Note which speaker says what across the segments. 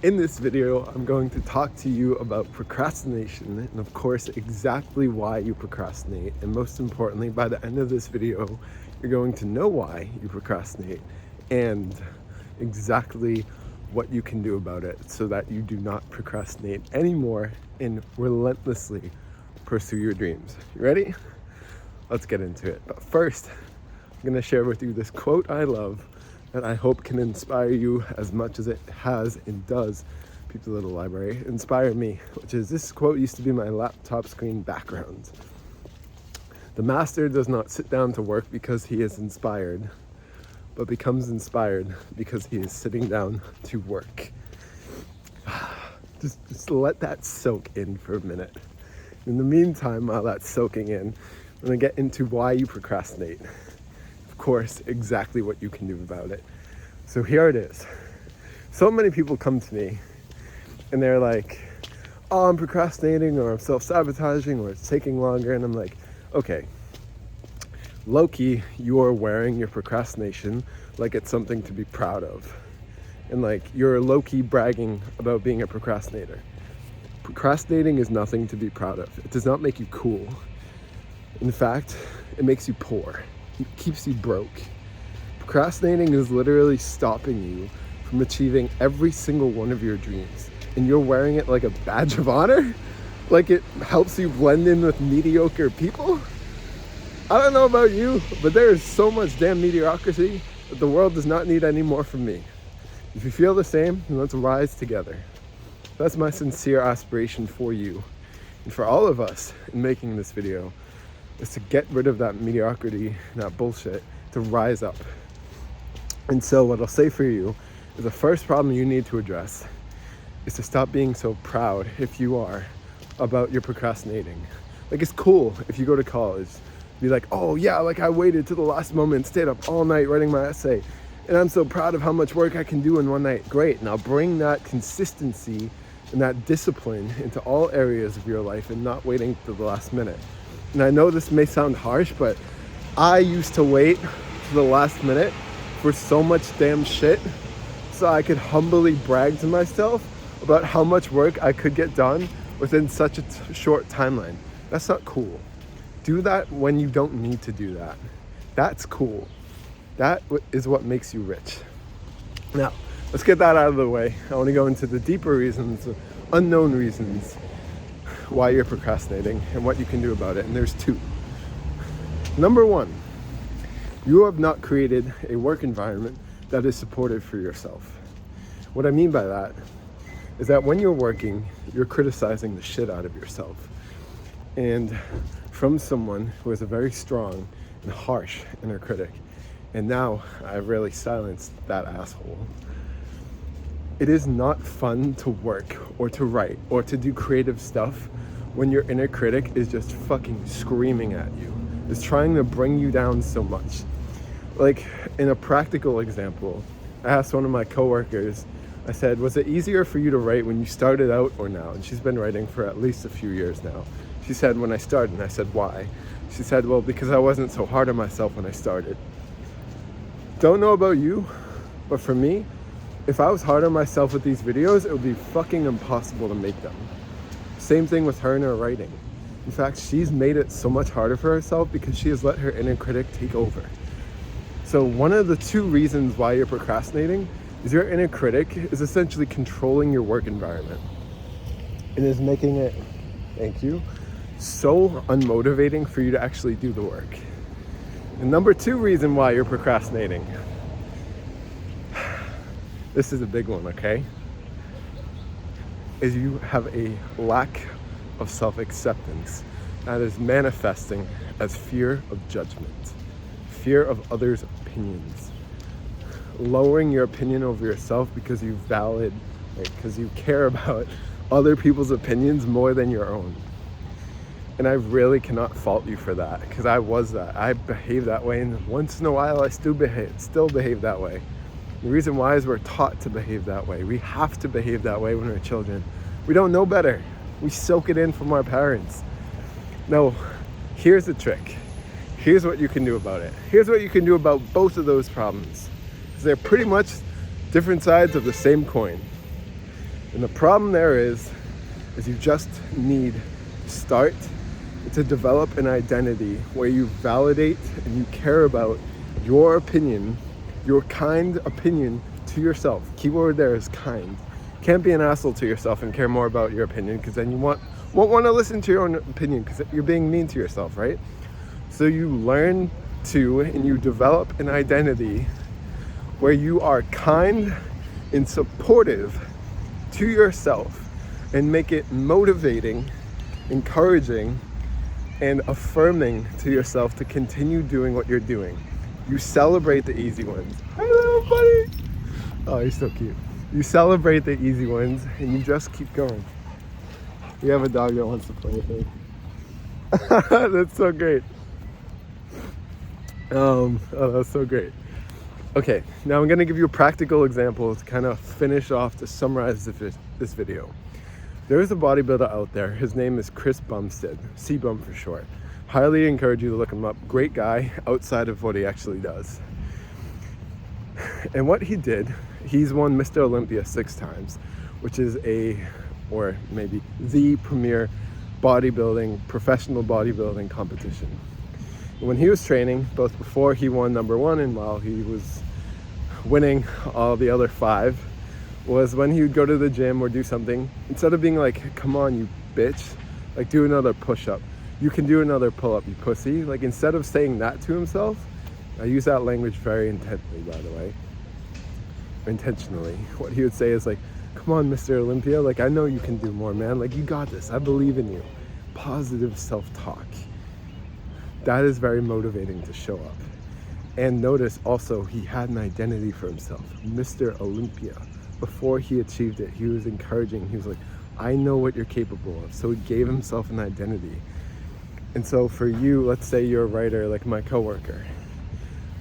Speaker 1: In this video, I'm going to talk to you about procrastination and of course, exactly why you procrastinate. And most importantly, by the end of this video, you're going to know why you procrastinate and exactly what you can do about it so that you do not procrastinate anymore and relentlessly pursue your dreams. You ready? Let's get into it. But first, I'm going to share with you this quote I love that I hope can inspire you as much as it has and does people at the library inspire me, which is this quote used to be my laptop screen background. The master does not sit down to work because he is inspired, but becomes inspired because he is sitting down to work. Just let that soak in for a minute. In the meantime, while that's soaking in, I'm gonna get into why you procrastinate. Of course, exactly what you can do about it. So here it is. So many people come to me and they're like, oh, I'm procrastinating, or I'm self-sabotaging, or it's taking longer. And I'm like, okay, low-key, you're wearing your procrastination like it's something to be proud of. And like, you're low-key bragging about being a procrastinator. Procrastinating is nothing to be proud of. It does not make you cool. In fact, it makes you poor. It keeps you broke. Procrastinating is literally stopping you from achieving every single one of your dreams. And you're wearing it like a badge of honor? Like it helps you blend in with mediocre people? I don't know about you, but there is so much damn mediocrity that the world does not need any more from me. If you feel the same, then let's rise together. That's my sincere aspiration for you and for all of us in making this video, is to get rid of that mediocrity and that bullshit, to rise up. And so what I'll say for you is the first problem you need to address is to stop being so proud, if you are, about your procrastinating. Like, it's cool if you go to college, be like, oh yeah, like I waited to the last moment, stayed up all night writing my essay, and I'm so proud of how much work I can do in one night. Great, now bring that consistency and that discipline into all areas of your life and not waiting to the last minute. And I know this may sound harsh, but I used to wait to the last minute for so much damn shit so I could humbly brag to myself about how much work I could get done within such a short timeline. That's not cool. Do that when you don't need to do that. That's cool. That is what makes you rich. Now, let's get that out of the way. I want to go into the deeper reasons, unknown reasons why you're procrastinating and what you can do about it. And there's two. Number one, you have not created a work environment that is supportive for yourself. What I mean by that is that when you're working, you're criticizing the shit out of yourself. And from someone who is a very strong and harsh inner critic. And now I've really silenced that asshole. It is not fun to work or to write or to do creative stuff when your inner critic is just fucking screaming at you, is trying to bring you down so much. Like, in a practical example, I asked one of my coworkers, I said, was it easier for you to write when you started out or now? And she's been writing for at least a few years now. She said, when I started. And I said, why? She said, well, because I wasn't so hard on myself when I started. Don't know about you, but for me, if I was hard on myself with these videos, it would be fucking impossible to make them. Same thing with her and her writing. In fact, she's made it so much harder for herself because she has let her inner critic take over. So one of the two reasons why you're procrastinating is your inner critic is essentially controlling your work environment. It is making it, thank you, so unmotivating for you to actually do the work. And number two reason why you're procrastinating, this is a big one, okay? Is you have a lack of self-acceptance that is manifesting as fear of judgment, fear of others' opinions, lowering your opinion over yourself because because you care about other people's opinions more than your own. And I really cannot fault you for that, because I was that. I behave that way, and once in a while I still behave that way. The reason why is we're taught to behave that way. We have to behave that way when we're children. We don't know better. We soak it in from our parents. No, here's the trick. Here's what you can do about it. Here's what you can do about both of those problems. Because they're pretty much different sides of the same coin. And the problem there is you just need to start to develop an identity where you validate and you care about your opinion, your kind opinion to yourself. Keyword there is kind. Can't be an asshole to yourself and care more about your opinion, because then you won't want to listen to your own opinion, because you're being mean to yourself, right? So you learn to and you develop an identity where you are kind and supportive to yourself, and make it motivating, encouraging, and affirming to yourself to continue doing what you're doing. You celebrate the easy ones. Hi, little buddy. Oh, he's so cute. You celebrate the easy ones and you just keep going. We have a dog that wants to play with me. That's so great. Oh, that's so great. Okay, now I'm going to give you a practical example to kind of finish off, to summarize this video. There is a bodybuilder out there. His name is Chris Bumstead, C-Bum for short. Highly encourage you to look him up. Great guy outside of what he actually does. And what he did, he's won Mr. Olympia 6 times, which is or maybe the premier professional bodybuilding competition. When he was training, both before he won number 1 and while he was winning all the other 5, was when he would go to the gym or do something, instead of being like, come on, you bitch, like do another push-up. You can do another pull-up, you pussy. Like, instead of saying that to himself, I use that language very intently, by the way, intentionally. What he would say is like, come on, Mr. Olympia, like, I know you can do more, man. Like, you got this. I believe in you. Positive self-talk. That is very motivating to show up. And notice also, he had an identity for himself, Mr. Olympia. Before he achieved it, he was encouraging. He was like, I know what you're capable of. So he gave himself an identity. And so for you, let's say you're a writer like my coworker.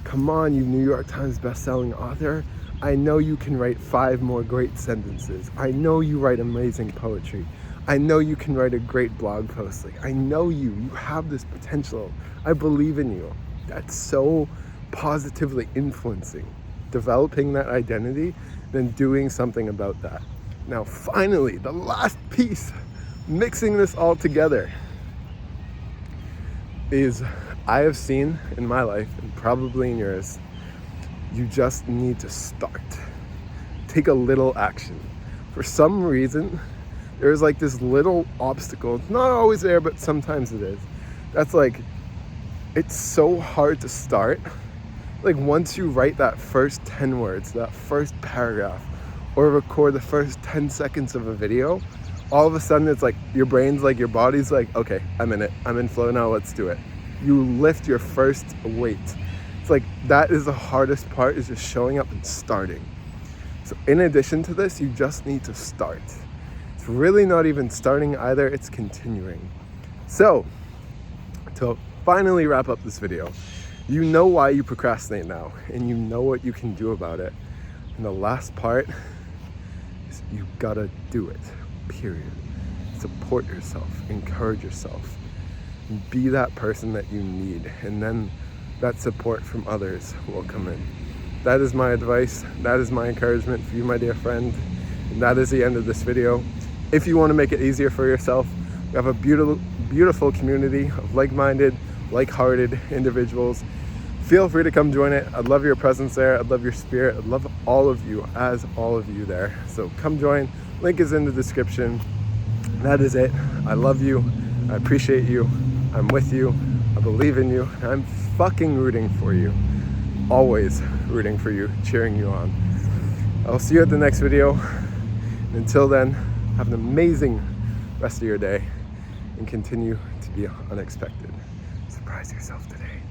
Speaker 1: Come on, you New York Times best-selling author. I know you can write 5 more great sentences. I know you write amazing poetry. I know you can write a great blog post. Like, I know you have this potential. I believe in you. That's so positively influencing. Developing that identity, then doing something about that. Now, finally, the last piece, mixing this all together, is I have seen in my life, and probably in yours, you just need to start. Take a little action. For some reason, there's like this little obstacle. It's not always there, but sometimes it is. That's like, it's so hard to start. Like, once you write that first 10 words, that first paragraph, or record the first 10 seconds of a video, all of a sudden it's like your brain's like, your body's like, okay, I'm in it. I'm in flow now, let's do it. You lift your first weight. It's like, that is the hardest part, is just showing up and starting. So in addition to this, you just need to start. It's really not even starting either, it's continuing. So, to finally wrap up this video, you know why you procrastinate now, and you know what you can do about it. And the last part is you gotta do it, period. Support yourself, encourage yourself, be that person that you need, and then that support from others will come in. That is my advice, that is my encouragement for you, my dear friend, and that is the end of this video. If you want to make it easier for yourself, we have a beautiful community of like-minded, like-hearted individuals. Feel free to come join it. I'd love your presence there. I'd love your spirit. I'd love all of you there. So come join. Link is in the description. That is it. I love you. I appreciate you. I'm with you. I believe in you. I'm fucking rooting for you. Always rooting for you, cheering you on. I'll see you at the next video. And until then, have an amazing rest of your day and continue to be unexpected. Surprise yourself today.